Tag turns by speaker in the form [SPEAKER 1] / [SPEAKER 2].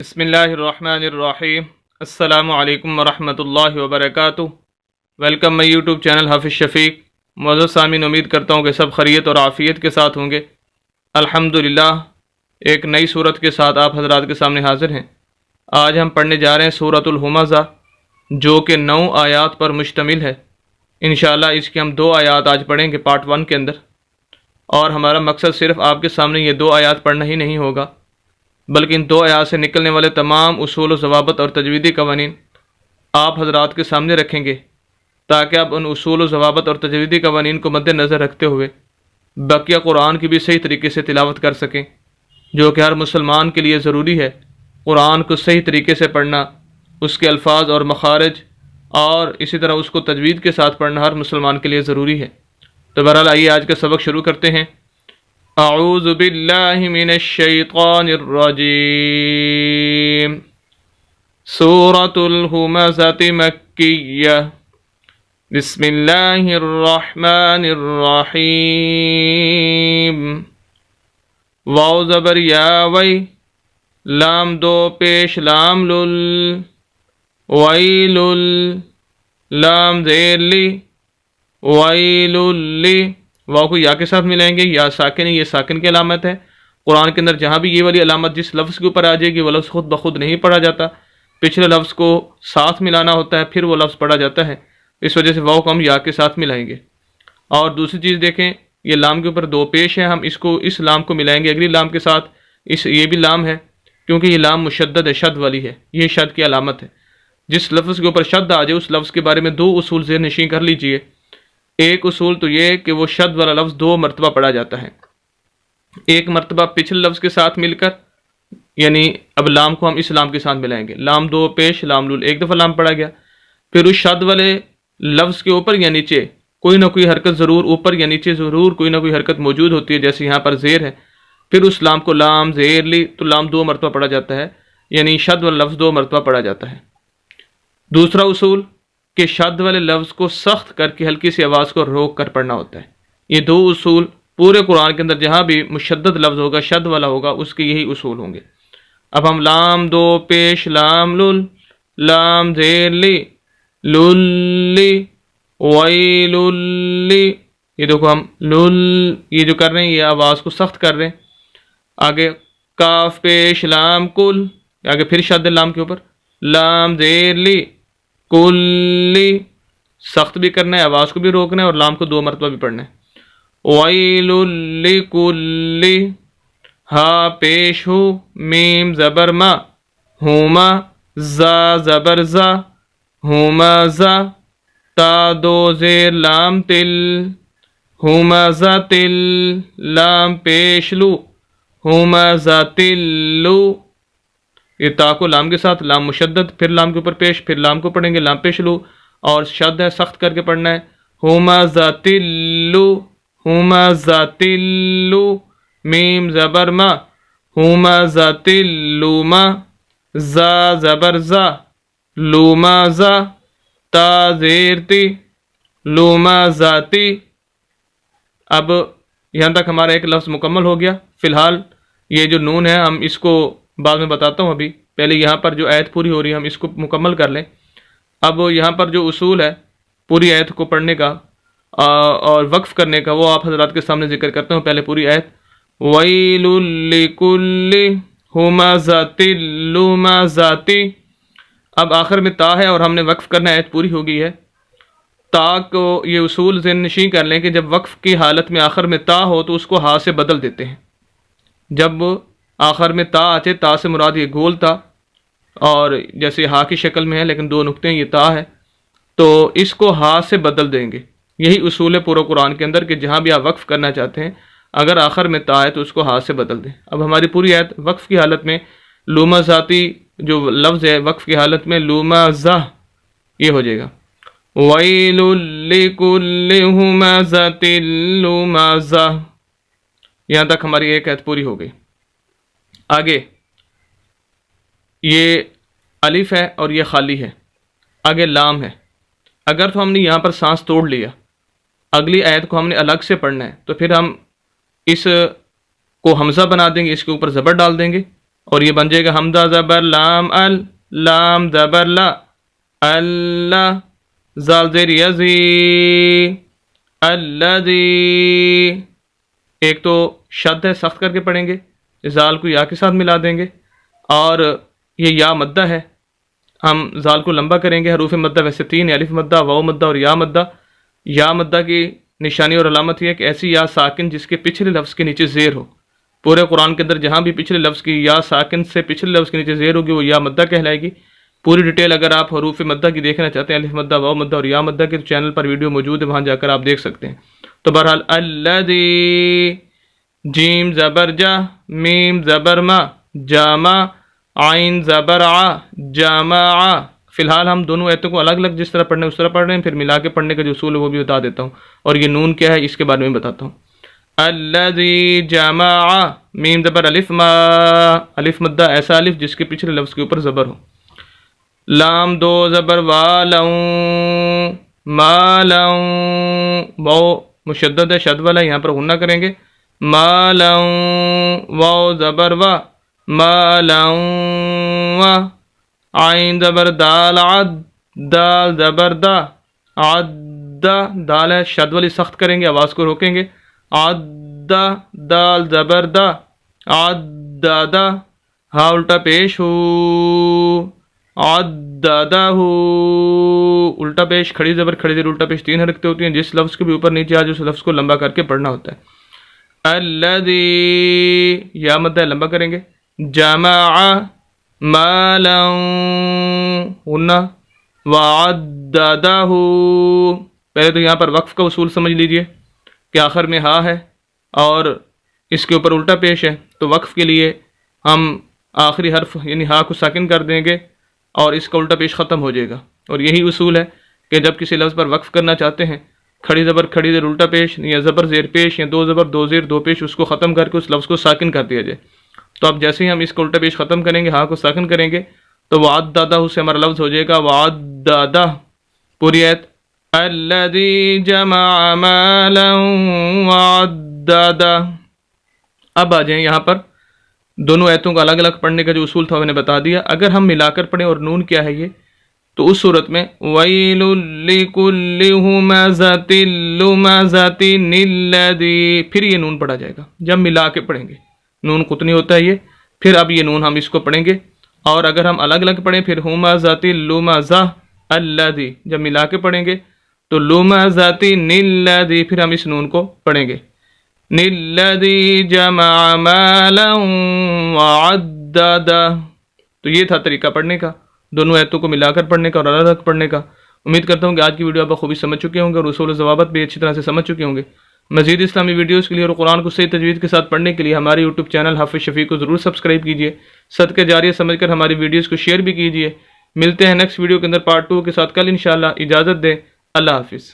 [SPEAKER 1] بسم اللہ الرحمن الرحیم۔ السلام علیکم ورحمۃ اللہ وبرکاتہ۔ ویلکم مائی یوٹیوب چینل حافظ شفیق۔ معزز سامعین، امید کرتا ہوں کہ سب خیریت اور عافیت کے ساتھ ہوں گے۔ الحمدللہ ایک نئی صورت کے ساتھ آپ حضرات کے سامنے حاضر ہیں۔ آج ہم پڑھنے جا رہے ہیں سورۃ الہمزہ، جو کہ 9 آیات پر مشتمل ہے۔ انشاءاللہ اس کی ہم 2 آیات آج پڑھیں گے پارٹ 1 کے اندر، اور ہمارا مقصد صرف آپ کے سامنے یہ 2 آیات پڑھنا ہی نہیں ہوگا، بلکہ ان 2 آیات سے نکلنے والے تمام اصول و ضوابط اور تجویدی قوانین آپ حضرات کے سامنے رکھیں گے، تاکہ آپ ان اصول و ضوابط اور تجویدی قوانین کو مد نظر رکھتے ہوئے بقیہ قرآن کی بھی صحیح طریقے سے تلاوت کر سکیں، جو کہ ہر مسلمان کے لیے ضروری ہے۔ قرآن کو صحیح طریقے سے پڑھنا، اس کے الفاظ اور مخارج اور اسی طرح اس کو تجوید کے ساتھ پڑھنا ہر مسلمان کے لیے ضروری ہے۔ تو بہرحال آئیے آج کا سبق شروع کرتے ہیں۔ اعوذ باللہ من الشیطان الرجیم۔ سورۃ الہمزۃ مکیہ۔ بسم اللہ الرحمن الرحیم۔ واو زبر یا وی، لام 2 پیش لام لل، ویل، لام زیر لی، ویل لی۔ واو کو یا کے ساتھ ملائیں گے، یا ساکن ہے، یہ ساکن کی علامت ہے۔ قرآن کے اندر جہاں بھی یہ والی علامت جس لفظ کے اوپر آ جائے گی وہ لفظ خود بخود نہیں پڑھا جاتا، پچھلے لفظ کو ساتھ ملانا ہوتا ہے، پھر وہ لفظ پڑھا جاتا ہے۔ اس وجہ سے واو کو ہم یا کے ساتھ ملائیں گے۔ اور دوسری چیز دیکھیں، یہ لام کے اوپر 2 پیش ہے، ہم اس لام کو ملائیں گے اگلی لام کے ساتھ۔ یہ بھی لام ہے، کیونکہ یہ لام مشدد ہے، شد والی ہے، یہ شد کی علامت ہے۔ جس لفظ کے اوپر شد آ جائے اس لفظ کے بارے میں 2 اصول ذہن نشین کر لیجئے۔ ایک اصول تو یہ کہ وہ شد والا لفظ 2 مرتبہ پڑھا جاتا ہے، ایک مرتبہ پچھلے لفظ کے ساتھ مل کر، یعنی اب لام کو ہم اس لام کے ساتھ ملائیں گے، لام 2 پیش لام لول، ایک دفعہ لام پڑھا گیا، پھر اس شد والے لفظ کے اوپر یا نیچے کوئی نہ کوئی حرکت ضرور، اوپر یا نیچے ضرور کوئی نہ کوئی حرکت موجود ہوتی ہے، جیسے یہاں پر زیر ہے، پھر اس لام کو لام زیر لی تو لام 2 مرتبہ پڑھا جاتا ہے، یعنی شد والا لفظ 2 مرتبہ پڑھا جاتا ہے۔ دوسرا اصول کہ شد والے لفظ کو سخت کر کے ہلکی سی آواز کو روک کر پڑھنا ہوتا ہے۔ یہ 2 اصول پورے قرآن کے اندر جہاں بھی مشدد لفظ ہوگا، شد والا ہوگا، اس کے یہی اصول ہوں گے۔ اب ہم لام 2 پیش لام لل، لام زیر لی، للی، ویل لی، یہ دیکھو ہم لل یہ جو کر رہے ہیں یہ آواز کو سخت کر رہے ہیں۔ آگے کاف پیش لام کل، آگے پھر شد لام کے اوپر، لام زیر لی، کلی، سخت بھی کرنا ہے، آواز کو بھی روکنا ہے، اور لام کو 2 مرتبہ بھی پڑھنا ہے۔ ویل لکلی، ہا پیش ہو، میم زبر ما، ہوما، زا زبر زا، ہوما زا، تا 2 زیر لام تل، ہوما زا تل، لام پیش لو، ہوما زا تلو۔ یہ تا کو لام کے ساتھ، لام مشدد، پھر لام کے اوپر پیش، پھر لام کو پڑھیں گے، لام پیش لو، اور شد ہے سخت کر کے پڑھنا ہے، ہوما ذاتلو، ہوما ذاتلو، میم زبر ما، ہوما ذاتلوما، زا زبر زا، لوما زا، تا زیر تی، لوما ذاتی۔ اب یہاں تک ہمارا ایک لفظ مکمل ہو گیا۔ فی الحال یہ جو نون ہے ہم اس کو بعد میں بتاتا ہوں، ابھی پہلے یہاں پر جو آیت پوری ہو رہی ہے ہم اس کو مکمل کر لیں۔ اب یہاں پر جو اصول ہے پوری آیت کو پڑھنے کا اور وقف کرنے کا، وہ آپ حضرات کے سامنے ذکر کرتا ہوں۔ پہلے پوری آیت، ویل لکل ہمزۃ لمزۃ۔ اب آخر میں تا ہے اور ہم نے وقف کرنا، آیت پوری ہو گئی ہے۔ تا کو یہ اصول ذہن نشین کر لیں کہ جب وقف کی حالت میں آخر میں تا ہو تو اس کو ہا سے بدل دیتے ہیں۔ جب آخر میں تا آتے، تا سے مراد یہ گول تا، اور جیسے ہا کی شکل میں ہے لیکن 2 نقطے ہیں، یہ تا ہے، تو اس کو ہا سے بدل دیں گے۔ یہی اصول ہے پورے قرآن کے اندر کہ جہاں بھی آپ وقف کرنا چاہتے ہیں، اگر آخر میں تا ہے تو اس کو ہا سے بدل دیں۔ اب ہماری پوری آیت وقف کی حالت میں، لوما ذاتی جو لفظ ہے وقف کی حالت میں لوما زہ یہ ہو جائے گا، ویل لکل ہمزۃ لمزہ۔ یہاں تک ہماری ایک آیت پوری ہو گئی۔ آگے یہ الف ہے اور یہ خالی ہے، آگے لام ہے۔ اگر تو ہم نے یہاں پر سانس توڑ لیا، اگلی آیت کو ہم نے الگ سے پڑھنا ہے، تو پھر ہم اس کو حمزہ بنا دیں گے، اس کے اوپر زبر ڈال دیں گے، اور یہ بن جائے گا حمزہ زبر لام ال، لام زبر لا، اللہ، زال زیر یزی، الذی۔ ایک تو شد ہے، سخت کر کے پڑھیں گے، زال کو یا کے ساتھ ملا دیں گے، اور یہ یا مدہ ہے، ہم زال کو لمبا کریں گے۔ حروف مدہ ویسے تین ہیں، الف مدہ، واو مدہ اور یا مدہ۔ یا مدہ کی نشانی اور علامت یہ ہے کہ ایسی یا ساکن جس کے پچھلے لفظ کے نیچے زیر ہو۔ پورے قرآن کے اندر جہاں بھی پچھلے لفظ کی یا ساکن سے پچھلے لفظ کے نیچے زیر ہوگی وہ یا مدہ کہلائے گی۔ پوری ڈیٹیل اگر آپ حروف مدہ کی دیکھنا چاہتے ہیں، الف مدہ، واو مدہ اور یا مدہ کے، تو چینل پر ویڈیو موجود ہے، وہاں جا کر آپ دیکھ سکتے ہیں۔ تو بہرحال الذی، جیم زبر جا، میم زبر ما، جامع، عین زبر ع، جامع۔ فی الحال ہم دونوں ایتوں کو الگ الگ جس طرح پڑھنے اس طرح پڑھ رہے ہیں، پھر ملا کے پڑھنے کا جو اصول ہے وہ بھی بتا دیتا ہوں، اور یہ نون کیا ہے اس کے بارے میں بتاتا ہوں۔ الذی جمع، میم زبر الف ما، الف مدہ ایسا الف جس کے پچھلے لفظ کے اوپر زبر ہو۔ لام دو زبر والوں، مالوں، واو مشدد ہے، شد والا، یہاں پر غنہ کریں گے، مالوں، واو زبر وا، مالوں وا، عین زبر دال عد، دال زبر دا، عد، دال ہے شد والی سخت کریں گے، آواز کو روکیں گے، عد، دال زبر دا، عددہ، ہا الٹا پیش ہو، عددہ، الٹا پیش، کھڑی زبر کھڑی زیر الٹا پیش، تین حرکتیں ہوتی ہیں، جس لفظ کے بھی اوپر نیچے آج اس لفظ کو لمبا کر کے پڑھنا ہوتا ہے۔ الذی، یا مدہ لمبا کریں گے، جمع مالا غنہ، وعددہ، پہلے تو یہاں پر وقف کا اصول سمجھ لیجئے کہ آخر میں ہا ہے اور اس کے اوپر الٹا پیش ہے، تو وقف کے لیے ہم آخری حرف یعنی ہا کو ساکن کر دیں گے اور اس کا الٹا پیش ختم ہو جائے گا۔ اور یہی اصول ہے کہ جب کسی لفظ پر وقف کرنا چاہتے ہیں، کھڑی زبر کھڑی زیر الٹا پیش یا زبر زیر پیش یا دو زبر دو زیر دو پیش، اس کو ختم کر کے اس لفظ کو ساکن کر دیا جائے۔ تو اب جیسے ہی ہم اس کو الٹا پیش ختم کریں گے، ہا کو ساکن کریں گے، تو وعددہ سے ہمارا لفظ ہو جائے گا وعددہ۔ پوری آیت، الذی جمع مالا وعددہ۔ اب آ جائیں یہاں پر دونوں آیتوں کو الگ الگ پڑھنے کا جو اصول تھا میں نے بتا دیا۔ اگر ہم ملا کر پڑھیں، اور نون کیا ہے یہ، تو اس صورت میں وَيْلٌ لِكُلِّ ہُمَزَةٍ لُمَزَةٍ الَّذِي، پھر یہ نون پڑھا جائے گا جب ملا کے پڑھیں گے، نون قطنی ہوتا ہے یہ، پھر اب یہ نون ہم اس کو پڑھیں گے۔ اور اگر ہم الگ الگ پڑھیں پھر ہُمَزَةٍ لُمَزَةٍ الَّذِي، جب ملا کے پڑھیں گے تو لُمَزَةٍ الَّذِي، پھر ہم اس نون کو پڑھیں گے، الَّذِي جَمَعَ مَالًا وَعَدَّدَهُ۔ تو یہ تھا طریقہ پڑھنے کا، دونوں آیتوں کو ملا کر پڑھنے کا اور الگ الگ پڑھنے کا۔ امید کرتا ہوں کہ آج کی ویڈیو آپ بخوبی سمجھ چکے ہوں گے اور اصول و ضوابط بھی اچھی طرح سے سمجھ چکے ہوں گے۔ مزید اسلامی ویڈیوز کے لیے اور قرآن کو صحیح تجوید کے ساتھ پڑھنے کے لیے ہمارے یوٹیوب چینل حافظ شفیع کو ضرور سبسکرائب کیجیے، صدقہ جاریہ سمجھ کر ہماری ویڈیوز کو شیئر بھی کیجیے۔ ملتے ہیں نیکسٹ ویڈیو کے اندر پارٹ 2 کے ساتھ کل انشاءاللہ۔ اجازت دیں، اللہ حافظ۔